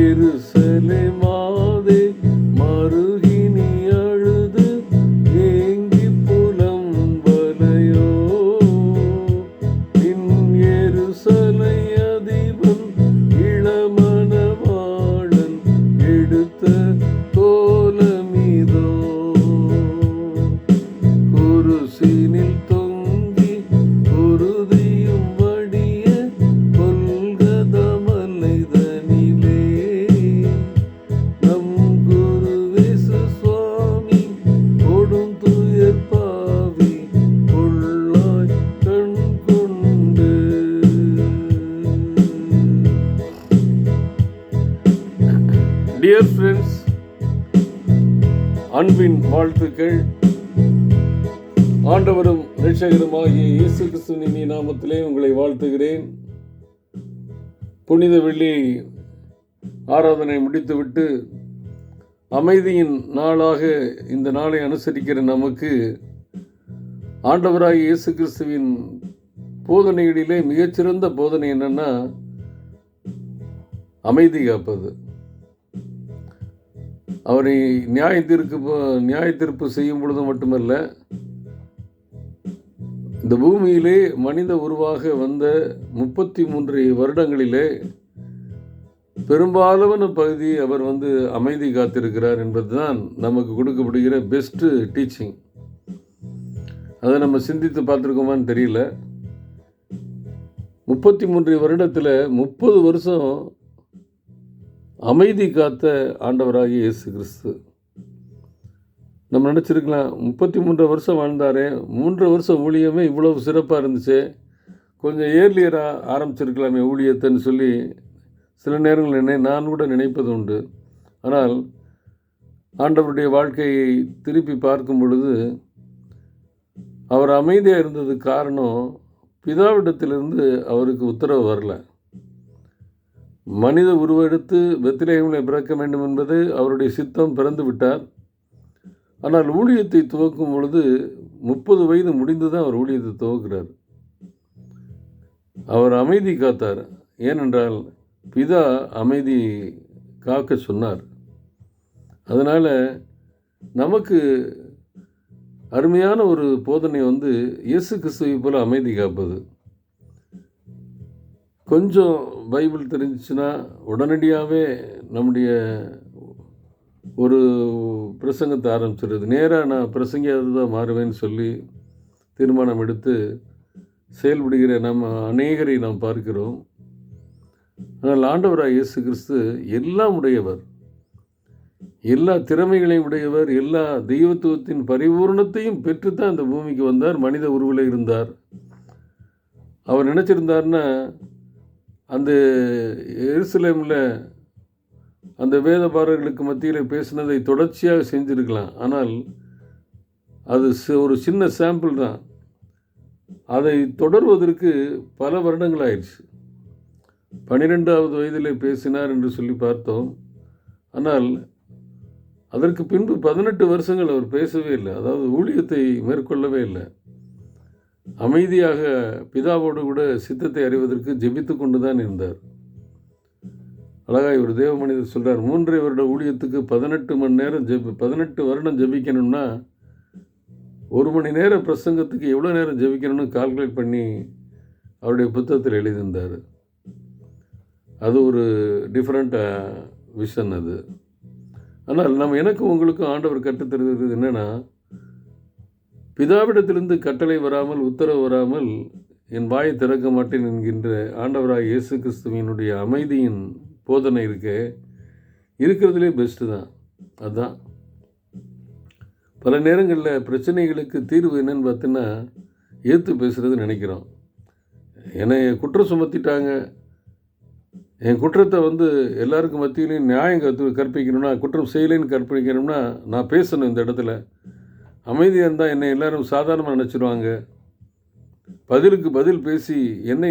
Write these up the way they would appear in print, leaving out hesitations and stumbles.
எருசலேமாதே மருகி நீ அழுது ஏங்கி புலம்பலையோ. நின் எருசலை அதிபன் இளமணவாளன் எடுத்த கோலமிதோ. குருசினில் தொங்கி குருதியும் வடிய கொல்கதமலைதனிலே நம் குருவேசு சுவாமி கொடும் துயர் பாவி கொள்ளாய் கண் கொண்டு. டியர் ஃப்ரெண்ட்ஸ், அன்பின் வாழ்த்துக்கள். ஆண்டவரும் இரட்சகருமாகிய இயேசு கிறிஸ்துவின் நாமத்திலே உங்களை வாழ்த்துகிறேன். புனித வெள்ளி ஆராதனை முடித்துவிட்டு அமைதியின் நாளாக இந்த நாளை அனுசரிக்கிற நமக்கு ஆண்டவராகிய இயேசு கிறிஸ்துவின் போதனைகளிலே மிகச்சிறந்த போதனை என்னன்னா அமைதி காப்பது. அவரை நியாய தீர்ப்பு செய்யும் பொழுது மட்டுமல்ல, இந்த பூமியிலே மனித உருவாக வந்த 33 வருடங்களிலே பெரும்பாலான பகுதி அவர் அமைதி காத்திருக்கிறார் என்பதுதான் நமக்கு கொடுக்கப்படுகிற பெஸ்ட் டீச்சிங். அதை நம்ம சிந்தித்து பார்த்துருக்கோமான்னு தெரியல. 33 வருடத்தில் 30 வருஷம் அமைதி காத்த ஆண்டவராகிய இயேசு கிறிஸ்து. நம்ம நினச்சிருக்கலாம், 33 வருஷம் வாழ்ந்தாரே, 3 வருஷம் ஊழியமே இவ்வளவு சிறப்பாக இருந்துச்சு, கொஞ்சம் ஏர்லியராக ஆரம்பிச்சிருக்கலாமே ஊழியத்தைன்னு சொல்லி சில நேரங்கள் நான் கூட நினைப்பது உண்டு. ஆனால் ஆண்டவருடைய வாழ்க்கையை திருப்பி பார்க்கும் பொழுது அவர் அமைதியாக இருந்ததுக்கு காரணம் பிதாவிடத்திலிருந்து அவருக்கு உத்தரவு வரல. மனித உருவெடுத்து பெத்லகேமில் பிறக்க வேண்டும் என்பது அவருடைய சித்தம், பிறந்து விட்டார். ஆனால் ஊழியத்தை துவக்கும் பொழுது 30 வயது முடிந்து தான் அவர் ஊழியத்தை துவக்கிறார். அவர் அமைதி காத்தார். ஏனென்றால் பிதா அமைதி காக்க சொன்னார். அதனால் நமக்கு அருமையான ஒரு போதனை இயேசு கிறிஸ்துவை போல அமைதி காப்பது. கொஞ்சம் பைபிள் தெரிஞ்சிச்சுன்னா உடனடியாகவே நம்முடைய ஒரு பிரசங்கத்தை ஆரம்பிச்சிடுறது. நேராக நான் பிரசங்கியாவது தான் மாறுவேன்னு சொல்லி தீர்மானம் எடுத்து செயல்படுகிற நம்ம அநேகரை நாம் பார்க்கிறோம். ஆனால் ஆண்டவராக இயேசு கிறிஸ்து எல்லாம் உடையவர், எல்லா திறமைகளையும் உடையவர், எல்லா தெய்வத்துவத்தின் பரிபூர்ணத்தையும் பெற்றுத்தான் இந்த பூமிக்கு வந்தார், மனித உருவில் இருந்தார். அவர் நினச்சிருந்தார்னா அந்த எருசலேமில் அந்த வேதபாரர்களுக்கு மத்தியில் பேசினதை தொடர்ச்சியாக செஞ்சுருக்கலாம். ஆனால் அது ஒரு சின்ன சாம்பிள் தான். அதை தொடர்வதற்கு பல வருடங்கள் ஆயிடுச்சு. 12வது வயதில் பேசினார் என்று சொல்லி பார்த்தோம். ஆனால் அதற்கு பின்பு 18 வருஷங்கள் அவர் பேசவே இல்லை, அதாவது ஊழியத்தை மேற்கொள்ளவே இல்லை. அமைதியாக பிதாவோடு கூட சித்தத்தை அறிவதற்கு ஜெபித்து கொண்டு தான் இருந்தார். அழகாய் ஒரு தேவ மனிதர் சொல்கிறார், 3 வருட ஊழியத்துக்கு 18 மணி நேரம் 18 வருடம் ஜெபிக்கணும்னா 1 மணி நேர பிரசங்கத்துக்கு எவ்வளோ நேரம் ஜெபிக்கணும்னு கால்குலேட் பண்ணி அவருடைய புத்தகத்தில் எழுதியிருந்தார். அது ஒரு டிஃப்ரெண்ட் விஷன் அது. ஆனால் எனக்கும் உங்களுக்கும் ஆண்டவர் கற்றுத்தருகிறது என்னென்னா, பிதாவிடத்திலிருந்து கட்டளை வராமல், உத்தரவு வராமல் என் வாயை திறக்க மாட்டேன் என்கின்ற ஆண்டவராக இயேசு கிறிஸ்துவினுடைய அமைதியின் போதனை இருக்கிறதுலே பெஸ்ட்டு தான். அதுதான் பல நேரங்களில் பிரச்சனைகளுக்கு தீர்வு என்னன்னு பார்த்தீங்கன்னா ஏற்று பேசுகிறது நினைக்கிறோம். என்னை குற்றம் சுமத்திட்டாங்க, என் குற்றத்தை எல்லாருக்கும் மத்தியிலையும் நியாயம் கற்பிக்கணும்னா, குற்றம் செய்யலைன்னு கற்பிக்கணும்னா நான் பேசணும். இந்த இடத்துல அமைதியாக இருந்தால் என்னை எல்லோரும் சாதாரணமாக நினச்சிடுவாங்க. பதிலுக்கு பதில் பேசி என்னை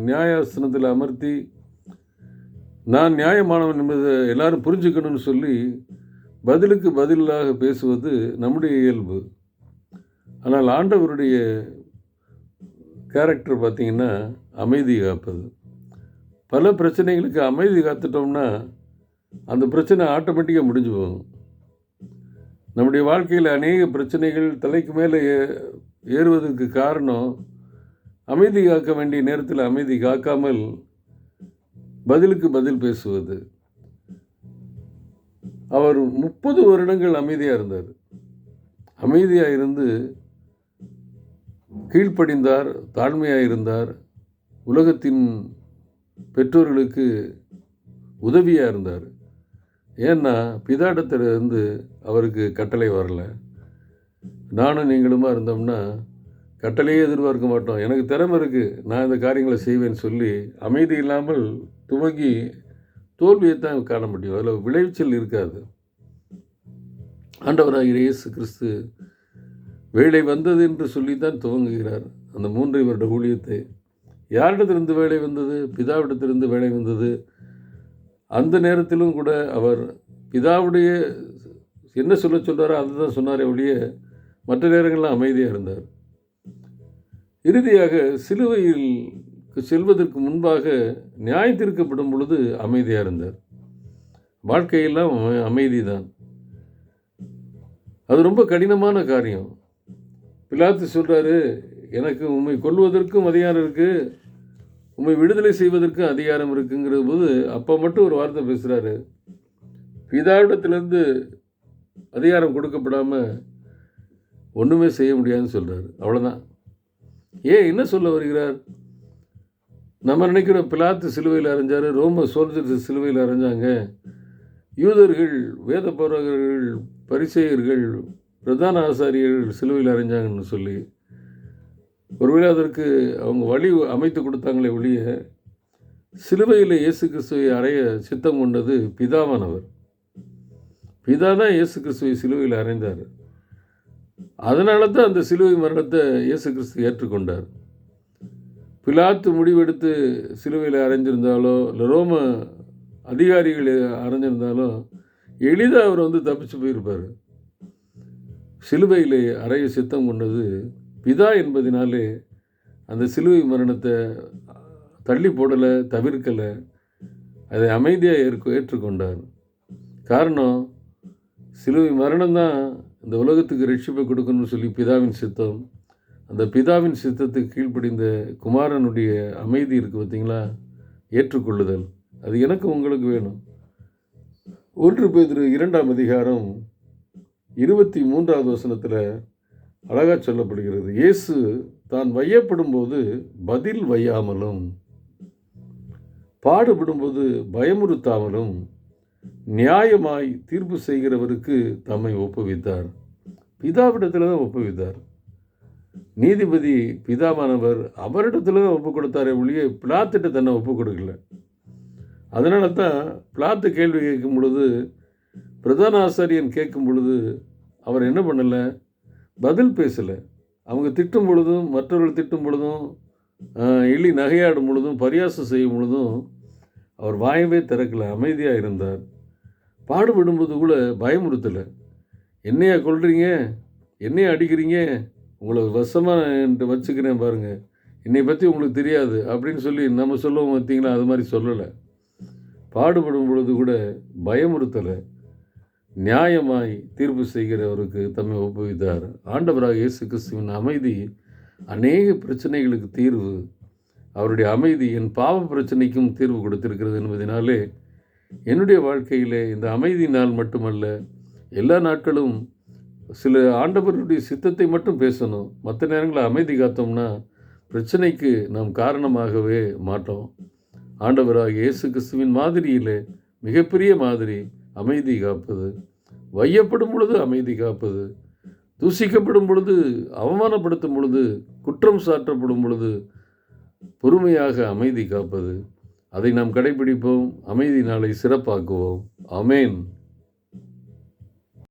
நியாயாசனத்தில் அமர்த்தி நான் நியாயமானவன் என்பதை எல்லாரும் புரிஞ்சுக்கணும்னு சொல்லி பதிலுக்கு பதிலாக பேசுவது நம்முடைய இயல்பு. ஆனால் ஆண்டவருடைய கேரக்டர் பார்த்திங்கன்னா அமைதி காப்பது. பல பிரச்சனைகளுக்கு அமைதி காத்துட்டோம்னா அந்த பிரச்சனை ஆட்டோமேட்டிக்காக முடிஞ்சு போகும். நம்முடைய வாழ்க்கையில் அநேக பிரச்சனைகள் தலைக்கு மேலே ஏறுவதற்கு காரணம் அமைதி காக்க வேண்டிய நேரத்தில் அமைதி காக்காமல் பதிலுக்கு பதில் பேசுவது. அவர் 30 வருடங்கள் அமைதியாக இருந்தார். அமைதியாக இருந்து கீழ்ப்படிந்தார், தாழ்மையாக இருந்தார், உலகத்தின் பெற்றோர்களுக்கு உதவியாக இருந்தார். ஏன்னா பிதாடத்திலிருந்து அவருக்கு கட்டளை வரல. நானும் நீங்களுமா இருந்தோம்னா கட்டளையே எதிர்பார்க்க மாட்டோம். எனக்கு திறமை இருக்குது, நான் இந்த காரியங்களை செய்வேன்னு சொல்லி அமைதி இல்லாமல் துவங்கி தோல்வியை தான் காண முடியும். அதில் விளைச்சல் இருக்காது. ஆண்டவராகிய இயேசு கிறிஸ்து வேலை வந்தது என்று சொல்லி தான் துவங்குகிறார் அந்த 3 வருட ஊழியத்தை. யாரிடத்திலிருந்து வேலை வந்தது? பிதாவிடத்திலிருந்து வேலை வந்தது. அந்த நேரத்திலும் கூட அவர் பிதாவுடைய என்ன சொல்கிறாரோ அதை தான் சொன்னாரே ஒழிய மற்ற நேரங்களில் அமைதியாக இருந்தார். இறுதியாக சிலுவையில் செல்வதற்கு முன்பாக நியாயத்தீர்க்கப்படும் பொழுது அமைதியாக இருந்தார். வாழ்க்கையெல்லாம் அமைதி தான். அது ரொம்ப கடினமான காரியம். பிலாத்து சொல்கிறாரு, எனக்கு உம்மை கொல்வதற்கும் அதிகாரம் இருக்குது, உம்மை விடுதலை செய்வதற்கும் அதிகாரம் இருக்குங்கிற போது அப்போ மட்டும் ஒரு வார்த்தை பேசுகிறாரு. பிதாவிடத்திலேருந்து அதிகாரம் கொடுக்கப்படாமல் ஒன்றுமே செய்ய முடியாதுன்னு சொல்கிறார். அவ்வளோதான். என்ன சொல்ல வருகிறார்? நம்ம நினைக்கிற பிலாத்து சிலுவையில் அரைஞ்சார், ரோம சோல்ஜர்ஸ் சிலுவையில் அரைஞ்சாங்க, யூதர்கள், வேத போதகர்கள், பரிசேயர்கள், பிரதான ஆசாரியர்கள் சிலுவையில் அரைஞ்சாங்கன்னு சொல்லி ஒருவேளை அதற்கு அவங்க வழி அமைத்து கொடுத்தாங்களே ஒழிய சிலுவையில் இயேசு கிறிஸ்துவை அறைய சித்தம் கொண்டது பிதாவானவர். பிதா தான் இயேசு கிறிஸ்துவை சிலுவையில் அறைந்தார். அதனால தான் அந்த சிலுவை மரணத்தை இயேசு கிறிஸ்து ஏற்றுக்கொண்டார். பிலாத்து முடிவெடுத்து சிலுவையில் அரைஞ்சிருந்தாலோ இல்லை ரோம அதிகாரிகள் அரைஞ்சிருந்தாலோ எளிதாக அவர் தப்பிச்சு போயிருப்பார். சிலுவையில் அறைய சித்தம் கொண்டது பிதா என்பதினாலே அந்த சிலுவை மரணத்தை தள்ளி போடலை, தவிர்க்கலை, அதை அமைதியாக ஏற்றுக்கொண்டார். காரணம், சிலுவை மரணம்தான் இந்த உலகத்துக்கு ரட்சிப்பை கொடுக்கணும்னு சொல்லி பிதாவின் சித்தம். அந்த பிதாவின் சித்தத்துக்கு கீழ்ப்படிந்த குமாரனுடைய அமைதி இருக்குது பார்த்தீங்களா, ஏற்றுக்கொள்ளுதல். அது எனக்கு உங்களுக்கு வேணும். 1 பேதுரு 2ஆம் அதிகாரம் 23வது வசனத்தில் அழகாக சொல்லப்படுகிறது. இயேசு தான் வையப்படும்போது பதில் வையாமலும் பாடுபடும்போது பயமுறுத்தாமலும் நியாயமாய் தீர்ப்பு செய்கிறவருக்கு தம்மை ஒப்புவித்தார். பிதாவிடத்தில் தான் ஒப்புவித்தார். நீதிபதி பிதாவானவர் அவரிடத்துல தான் ஒப்பு கொடுத்தாரே ஒழிய பிலாத்திட்ட தன்னை ஒப்பு கொடுக்கல. அதனால தான் பிலாத்து கேள்வி கேட்கும் பொழுது, பிரதான ஆசாரியன் கேட்கும் பொழுது அவர் என்ன பண்ணலை, பதில் பேசலை. அவங்க திட்டும் பொழுதும், மற்றவர்கள் திட்டும் பொழுதும், எள்ளி நகையாடும் பொழுதும், பரியாசம் செய்யும் பொழுதும் அவர் வாயவே திறக்கலை, அமைதியாக இருந்தார். பாடுபடும்போது கூட பயமுறுத்தலை. என்னையா கொல்றீங்க, என்னையா அடிக்கிறீங்க, உங்களை வசமாக வச்சுக்கிறேன் பாருங்கள், என்னை பற்றி உங்களுக்கு தெரியாது அப்படின்னு சொல்லி நம்ம சொல்லுவோம் பார்த்தீங்களா, அது மாதிரி சொல்லலை. பாடுபடும் பொழுது கூட பயமுறுத்தலை, நியாயமாய் தீர்ப்பு செய்கிறவருக்கு தம்மை ஒப்புவித்தார். ஆண்டவராக இயேசு கிறிஸ்துவின் அமைதி அநேக பிரச்சனைகளுக்கு தீர்வு. அவருடைய அமைதி என் பாவ பிரச்சனைக்கும் தீர்வு கொடுத்திருக்கிறது என்பதனாலே என்னுடைய வாழ்க்கையிலே இந்த அமைதி நாள் மட்டுமல்ல, எல்லா நாட்களும் சில ஆண்டவருடைய சித்தத்தை மட்டும் பேசணும். மற்ற நேரங்களில் அமைதி காத்தோம்னா பிரச்சனைக்கு நாம் காரணமாகவே மாட்டோம். ஆண்டவராக இயேசு கிறிஸ்துவின் மாதிரியிலே மிகப்பெரிய மாதிரி அமைதி காப்பது, வையப்படும் பொழுது அமைதி காப்பது, தூசிக்கப்படும் பொழுது, அவமானப்படுத்தும் பொழுது, குற்றம் சாட்டப்படும் பொழுது பொறுமையாக அமைதி காப்பது. அதை நாம் கடைபிடிப்போம். அமைதி நாளை சிறப்பாக்குவோம். ஆமேன்.